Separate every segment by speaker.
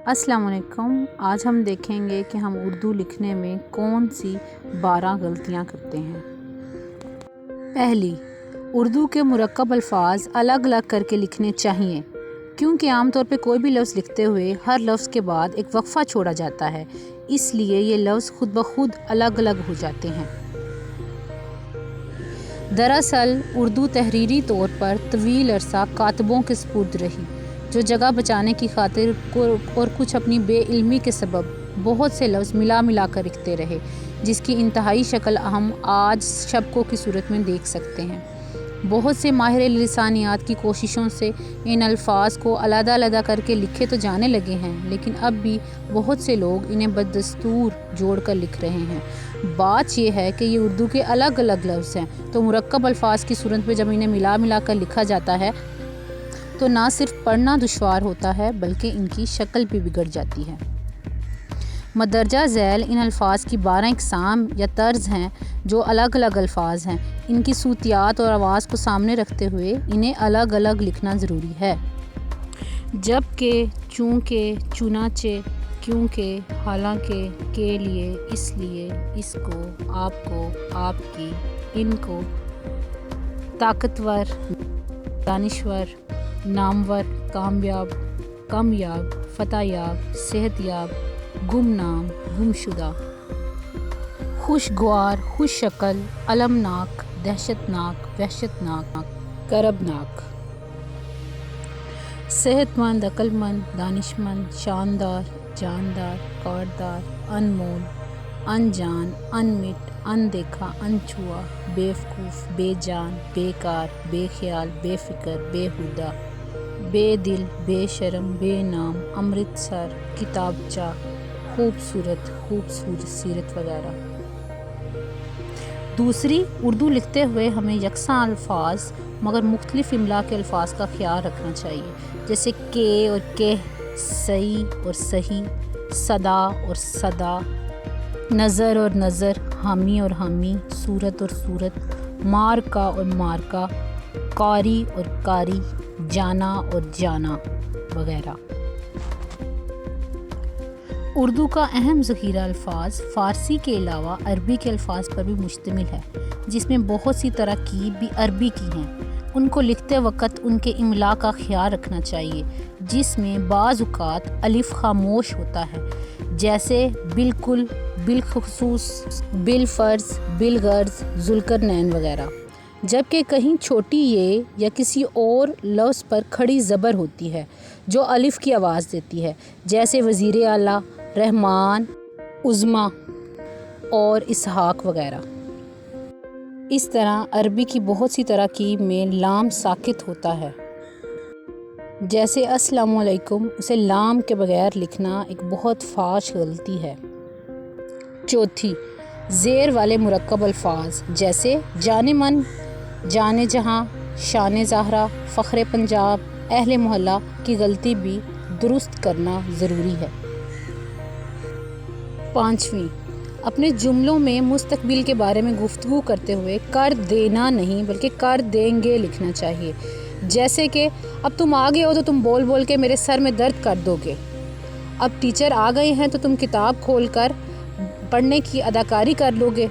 Speaker 1: अस्सलाम वालेकुम। आज हम देखेंगे कि हम उर्दू लिखने में कौन सी 12 गलतियां करते हैं। पहली, उर्दू के मुरक्कब अल्फाज अलग अलग करके लिखने चाहिए, क्योंकि आमतौर पे कोई भी लफ्ज़ लिखते हुए हर लफ्ज़ के बाद एक वक्फ़ा छोड़ा जाता है, इसलिए ये लफ्ज़ खुद ब खुद अलग अलग हो जाते हैं। दरअसल उर्दू तहरीरी तौर पर तवील अरसा कातबों के सुपुर्द रही, जो जगह बचाने की खातिर और कुछ अपनी बेइल्मी के सबब बहुत से लफ्ज़ मिला कर लिखते रहे, जिसकी इंतहाई शक्ल हम आज शब्कों की सूरत में देख सकते हैं। बहुत से माहिर लिसानियात की कोशिशों से इन अल्फाज को अलग करके लिखे तो जाने लगे हैं, लेकिन अब भी बहुत से लोग इन्हें बदस्तूर जोड़ कर लिख रहे हैं। बात यह है कि ये उर्दू के अलग अलग लफ्ज़ हैं, तो मुरक्कब अल्फाज की सूरत में जब इन्हें मिला कर लिखा जाता है तो ना सिर्फ पढ़ना दुश्वार होता है, बल्कि इनकी शक्ल भी बिगड़ जाती है। मदरजा झैल इन अल्फाज की 12 इकसाम या तर्ज हैं, जो अलग अलग अल्फाज हैं। इनकी सूतियात और आवाज़ को सामने रखते हुए इन्हें अलग अलग लिखना ज़रूरी है। जबकि, चूँकि, चुनाचे, क्योंकि, हालांकि, के लिए, इसलिए, इसको, आपको, आपकी, इनको, ताकतवर, दानिश्वर, नामवर, कामयाब, कमयाब, फतहयाब, सेहतयाब, गुमनाम, गुमशुदा, खुशगवार, खुश शक्ल, अलमनाक, दहशतनाक, वहशतनाक, करबनाक, सेहतमंद, अक्लमंद, दानिशमंद, शानदार, जानदार, कारदार, अनमोल, अनजान, अनमिट, अनदेखा, अनछुआ, बेवकूफ़, बेजान, बेकार, बेख्याल, बेफ़िक्र, बेहुदा, बेदिल, बेशरम, बेनाम, अमृतसर, किताबचा, खूबसूरत, खूबसूरत सीरत वगैरह। दूसरी, उर्दू लिखते हुए हमें यकसा अल्फाज मगर मुख्तलिफ इमला के अल्फाज का ख्याल रखना चाहिए, जैसे के और के, सही और सही, सदा और सदा, नज़र और नज़र, हामी और हामी, सूरत और सूरत, मारका और मारका, कारी और कारी, जाना और जाना वगैरह। उर्दू का अहम ज़ख़ीरा अल्फाज फ़ारसी के अलावा अरबी के अल्फाज पर भी मुश्तमिल है, जिसमें बहुत सी तरकीब भी अरबी की हैं। उनको लिखते वक्त उनके इमला का ख्याल रखना चाहिए, जिसमें बाज़ औक़ात अलिफ खामोश होता है, जैसे बिल्कुल, बिलखुसूस, बिलफ़र्ज़, बिलगर्ज़, ज़ुल्करनैन वगैरह। जबकि कहीं छोटी ये या किसी और लफ्ज़ पर खड़ी ज़बर होती है, जो अलिफ की आवाज़ देती है, जैसे वज़ीर आला, रहमान, उज़्मा और इसहाक वगैरह। इस तरह अरबी की बहुत सी तरकीब में लाम साकित होता है, जैसे अस्सलामु अलैकुम, उसे लाम के बगैर लिखना एक बहुत फाश गलती है। चौथी, ज़ेर वाले मुरक्कब अल्फाज जैसे जाने मन, जाने जहाँ, शान ज़हरा, फ़ख्र पंजाब, अहले मोहल्ला की गलती भी दुरुस्त करना ज़रूरी है। पाँचवीं, अपने जुमलों में मुस्तकबिल के बारे में गुफ्तगू करते हुए कर देना नहीं बल्कि कर देंगे लिखना चाहिए, जैसे कि अब तुम आ गए हो तो तुम बोल बोल के मेरे सर में दर्द कर दोगे। अब टीचर आ गए हैं तो तुम किताब खोल कर पढ़ने की अदाकारी कर लोगे।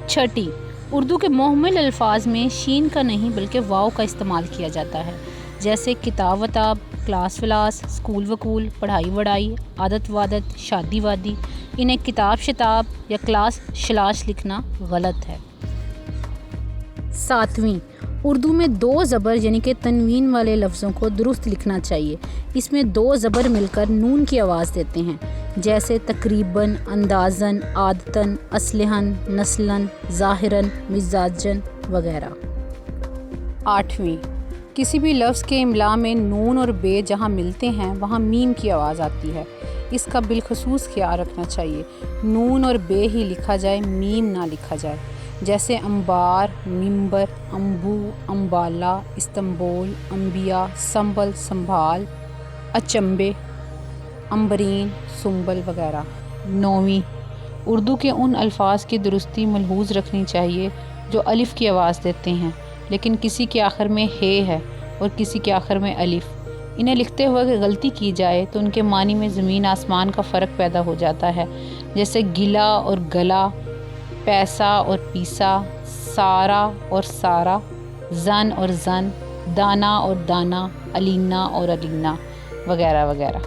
Speaker 1: छठी, उर्दू के मुहम्मल अल्फाज में शीन का नहीं बल्कि वाव का इस्तेमाल किया जाता है, जैसे किताब वताब, क्लास वलास, स्कूल वकूल, पढ़ाई वढ़ाई, आदत वादत, शादी वादी। इन्हें किताब शताब या क्लास शलाश लिखना गलत है। सातवीं, उर्दू में 2 ज़बर यानी कि तनवीन वाले लफ्ज़ों को दुरुस्त लिखना चाहिए। इसमें 2 ज़बर मिलकर नून की आवाज़ देते हैं, जैसे तकरीबन, अंदाज़न, आदतन, असलहन, नस्लन, ज़ाहिरन, मिजाजन वगैरह। आठवीं, किसी भी लफ्ज़ के इमला में नून और बे जहाँ मिलते हैं वहाँ मीम की आवाज़ आती है, इसका बिलखसूस ख्याल रखना चाहिए। नून और बे ही लिखा जाए, मीम ना लिखा जाए, जैसे अंबार, मिंबर, अम्बू, अम्बाला, इस्तंबुल, अम्बिया, संबल, संभाल, अचंबे, अम्बरीन, सुंबल वगैरह। 9वीं, उर्दू के उन अल्फाज की दुरुस्ती मलहूज़ रखनी चाहिए जो अलिफ़ की आवाज़ देते हैं, लेकिन किसी के आखिर में हे है और किसी के आखिर में अलिफ़। انہیں لکھتے ہوئے اگر غلطی کی جائے تو ان کے معنی میں زمین آسمان کا فرق پیدا ہو جاتا ہے، جیسے گلا اور گلا، پیسا اور پیسا، سارا اور سارا، زن اور زن، دانا اور دانا، علینا اور علینا وغیرہ وغیرہ۔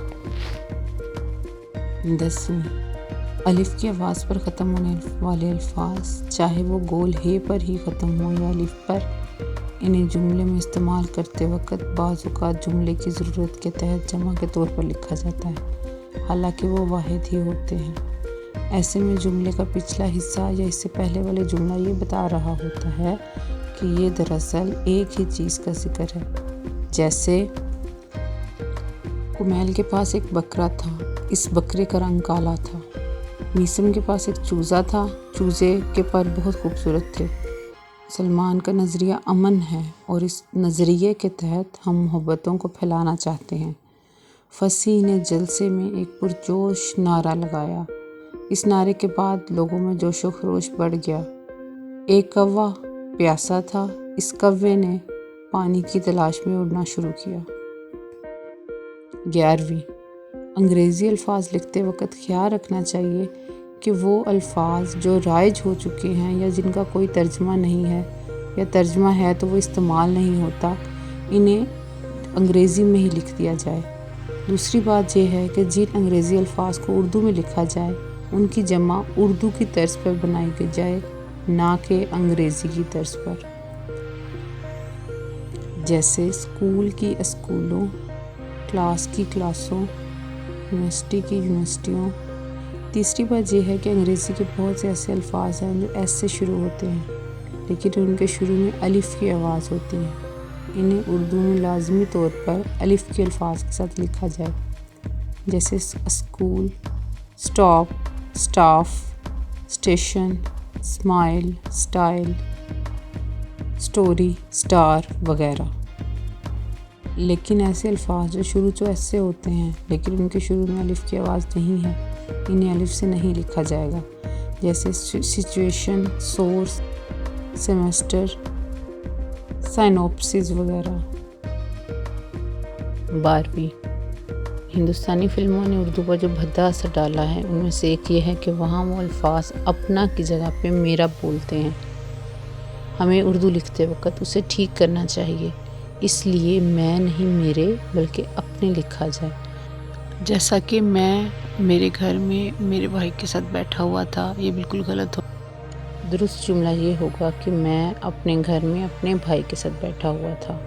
Speaker 2: 10ویں، الف کی آواز پر ختم ہونے والے الفاظ، چاہے وہ گول ہے پر ہی ختم ہو یا الف پر، انہیں جملے میں استعمال کرتے وقت بعض اوقات جملے کی ضرورت کے تحت جمع کے طور پر لکھا جاتا ہے، حالانکہ وہ واحد ہی ہوتے ہیں۔ ایسے میں جملے کا پچھلا حصہ یا اس سے پہلے والا جملہ یہ بتا رہا ہوتا ہے کہ یہ دراصل ایک ہی چیز کا ذکر ہے، جیسے کمیل کے پاس ایک بکرا تھا، اس بکرے کا رنگ کالا تھا۔ میسم کے پاس ایک چوزا تھا، چوزے کے پر بہت خوبصورت تھے۔ سلمان کا نظریہ امن ہے اور اس نظریے کے تحت ہم محبتوں کو پھیلانا چاہتے ہیں۔ فصیح نے جلسے میں ایک پرجوش نعرہ لگایا۔ اس نعرے کے بعد لوگوں میں جوش و خروش بڑھ گیا۔ ایک کوا پیاسا تھا، اس کوے نے پانی کی تلاش میں اڑنا شروع کیا۔ 11ویں، انگریزی الفاظ لکھتے وقت خیال رکھنا چاہیے کہ وہ الفاظ جو رائج ہو چکے ہیں یا جن کا کوئی ترجمہ نہیں ہے یا ترجمہ ہے تو وہ استعمال نہیں ہوتا، انہیں انگریزی میں ہی لکھ دیا جائے۔ دوسری بات یہ ہے کہ جن انگریزی الفاظ کو اردو میں لکھا جائے ان کی جمع اردو کی طرز پر بنائی جائے، نہ کہ انگریزی کی طرز پر، جیسے اسکول کی اسکولوں، کلاس کی کلاسوں، یونیورسٹی کی یونیورسٹیوں۔ تیسری بات یہ ہے کہ انگریزی کے بہت سے ایسے الفاظ ہیں جو ایس سے شروع ہوتے ہیں لیکن ان کے شروع میں الف کی آواز ہوتی ہے، انہیں اردو میں لازمی طور پر الف کے الفاظ کے ساتھ لکھا جائے، جیسے school, stop, staff, station, smile, style, story, star وغیرہ۔ لیکن ایسے الفاظ جو شروع ایس سے ہوتے ہیں لیکن ان کے شروع میں الف کی آواز نہیں ہے، انہیں الف سے نہیں لکھا جائے گا، جیسے سچویشن، سورس، سیمسٹر، سائنوپسز وغیرہ۔
Speaker 1: 12ویں، ہندوستانی فلموں نے اردو پر جو بھدا اثر ڈالا ہے ان میں سے ایک یہ ہے کہ وہاں وہ الفاظ اپنا کی جگہ پہ میرا بولتے ہیں۔ ہمیں اردو لکھتے وقت اسے ٹھیک کرنا چاہیے، اس لیے میں نہیں میرے بلکہ اپنے لکھا جائے،
Speaker 2: جیسا کہ میں میرے گھر میں میرے بھائی کے ساتھ بیٹھا ہوا تھا، یہ بالکل غلط ہو۔
Speaker 1: درست جملہ یہ ہوگا کہ میں اپنے گھر میں اپنے بھائی کے ساتھ بیٹھا ہوا تھا۔